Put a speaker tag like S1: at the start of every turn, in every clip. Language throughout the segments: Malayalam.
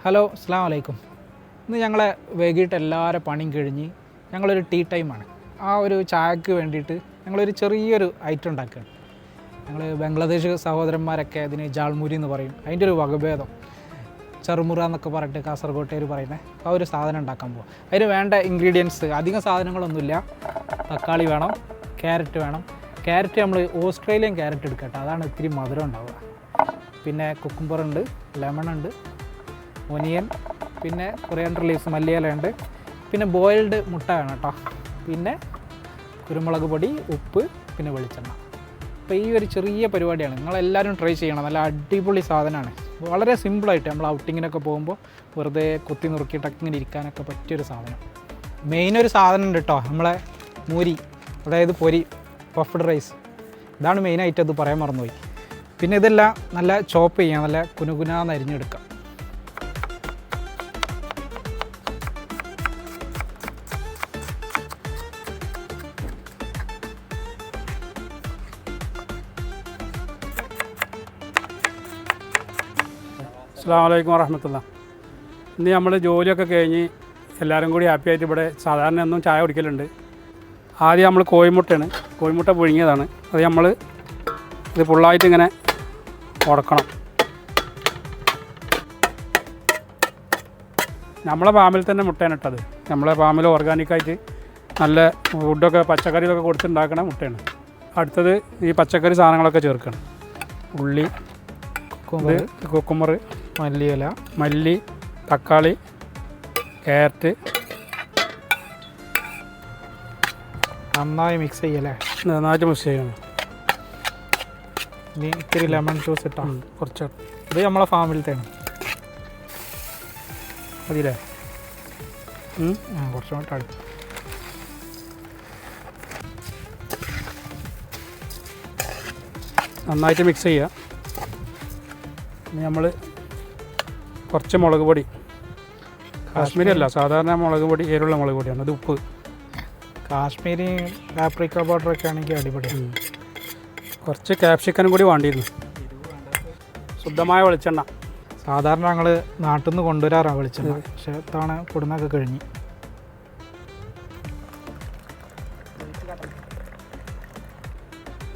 S1: ഹലോ അസ്സലാമു അലൈക്കും. ഇന്ന് ഞങ്ങളെ വൈകിട്ട് എല്ലാവരും പണിയും കഴിഞ്ഞ് ഞങ്ങളൊരു ടീ ടൈമാണ്. ആ ഒരു ചായക്ക് വേണ്ടിയിട്ട് ഞങ്ങളൊരു ചെറിയൊരു ഐറ്റം ഉണ്ടാക്കുകയാണ്. ഞങ്ങൾ ബംഗ്ലാദേശ് സഹോദരന്മാരൊക്കെ അതിന് ജാൾമുരി എന്ന് പറയും. അതിൻ്റെ ഒരു വകഭേദം ചെറുമുറ എന്നൊക്കെ പറഞ്ഞിട്ട് കാസർഗോട്ടേർ പറയുന്നത് ആ ഒരു സാധനം ഉണ്ടാക്കാൻ പോകും. അതിന് വേണ്ട ഇൻഗ്രീഡിയൻസ് അധികം സാധനങ്ങളൊന്നുമില്ല. തക്കാളി വേണം, ക്യാരറ്റ് വേണം. ക്യാരറ്റ് നമ്മൾ ഓസ്ട്രേലിയൻ ക്യാരറ്റ് എടുക്കട്ടെ, അതാണ് ഇത്തിരി മധുരം ഉണ്ടാവുക. പിന്നെ കുക്കുംബറുണ്ട്, ലെമണുണ്ട്, ഒനിയൻ, പിന്നെ കൊറിയാണ്ടർ ലീവ്സ്, മല്ലിയിലയുണ്ട്, പിന്നെ ബോയിൽഡ് മുട്ട വേണം കേട്ടോ, പിന്നെ കുരുമുളക് പൊടി, ഉപ്പ്, പിന്നെ വെളിച്ചെണ്ണ. അപ്പോൾ ഈ ഒരു ചെറിയ പരിപാടിയാണ്, നിങ്ങളെല്ലാവരും ട്രൈ ചെയ്യണം. നല്ല അടിപൊളി സാധനമാണ്. വളരെ സിമ്പിളായിട്ട് നമ്മൾ ഔട്ടിങ്ങിനൊക്കെ പോകുമ്പോൾ വെറുതെ കുത്തി നുറുക്കിയിട്ടൊക്കെ ഇങ്ങനെ ഇരിക്കാനൊക്കെ പറ്റിയൊരു സാധനം. മെയിനൊരു സാധനം ഉണ്ട് കേട്ടോ, നമ്മളെ മൂരി, അതായത് പൊരി, പഫ്ഡ് റൈസ്. ഇതാണ് മെയിനായിട്ട്, അത് പറയാൻ മറന്നുപോയി. പിന്നെ ഇതെല്ലാം നല്ല ചോപ്പ് ചെയ്യാം, നല്ല കുനുകുനാന്ന് അരിഞ്ഞെടുക്കാം.
S2: അസ്സലാമു അലൈക്കും വറഹ്മത്തുള്ളാഹി. ഇന്ന് നമ്മൾ ജോലിയൊക്കെ കഴിഞ്ഞ് എല്ലാവരും കൂടി ഹാപ്പി ആയിട്ട് ഇവിടെ സാധാരണ ഒന്നും ചായ കുടിക്കലുണ്ട്. ആദ്യം നമ്മൾ കോഴിമുട്ട പുഴുങ്ങിയതാണ്. അത് നമ്മൾ ഇത് ഫുള്ളായിട്ട് ഇങ്ങനെ ഉടക്കണം. നമ്മളെ ഫാമിൽ തന്നെ മുട്ടയാണ് ഇട്ടത്. നമ്മളെ ഫാമിൽ ഓർഗാനിക്കായിട്ട് നല്ല ഫുഡൊക്കെ പച്ചക്കറികളൊക്കെ കൊടുത്തുണ്ടാക്കണ മുട്ടയാണ്. അടുത്തത് ഈ പച്ചക്കറി സാധനങ്ങളൊക്കെ ചേർക്കണം. ഉള്ളി, കുക്കുമ്പർ,
S1: മല്ലിയില,
S2: മല്ലി, തക്കാളി, ക്യാരറ്റ്
S1: നന്നായി മിക്സ് ചെയ്യല്ലേ.
S2: നന്നായിട്ട് മിക്സ് ചെയ്യണം.
S1: ഇനി ഇത്തിരി ലെമൺ ജ്യൂസ് ഇട്ടാ
S2: കുറച്ച്.
S1: ഇത് നമ്മളെ ഫാമിലത്തെയാണ്.
S2: മതിയില്ലേ?
S1: കുറച്ചും കൂടെ അടുത്ത്.
S2: നന്നായിട്ട് മിക്സ് ചെയ്യുക. ഇനി നമ്മൾ കുറച്ച് മുളക് പൊടി, കാശ്മീരി അല്ല, സാധാരണ മുളക് പൊടി, എരിവുള്ള മുളക് പൊടിയാണ്. അത് ഉപ്പ്.
S1: കാശ്മീരി പാപ്രിക്ക പൗഡറൊക്കെ ആണെങ്കിൽ അടിപൊളിയാണ്.
S2: കുറച്ച് ക്യാപ്സിക്കനും കൂടി വേണ്ടിയിരുന്നു. ശുദ്ധമായ വെളിച്ചെണ്ണ.
S1: സാധാരണ ഞങ്ങൾ നാട്ടിൽ നിന്ന് കൊണ്ടുവരാറാണ് വെളിച്ചെണ്ണ, പക്ഷേ തവണ കൊടുന്നൊക്കെ കഴിഞ്ഞ്.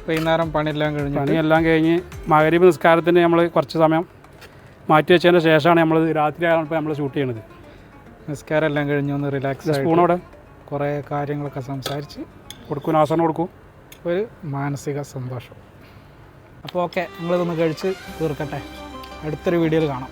S1: വൈകുന്നേരം പണിയെല്ലാം കഴിഞ്ഞ് മഗ്‌രിബ് നിസ്കാരത്തിന് നമ്മൾ കുറച്ച് സമയം മാറ്റി വെച്ചതിന് ശേഷമാണ് നമ്മൾ രാത്രിയാണ് ഇപ്പോൾ നമ്മൾ ഷൂട്ട് ചെയ്യണത്. നിസ്കാരം എല്ലാം കഴിഞ്ഞ് ഒന്ന് റിലാക്സ്, സ്പൂണോടെ കുറേ കാര്യങ്ങളൊക്കെ സംസാരിച്ച് കൊടുക്കും, ആസനം കൊടുക്കും, ഒരു മാനസിക സന്തോഷം. അപ്പോൾ ഓക്കെ, നിങ്ങളിതൊന്ന് കഴിച്ച് തീർക്കട്ടെ. അടുത്തൊരു വീഡിയോയിൽ കാണാം.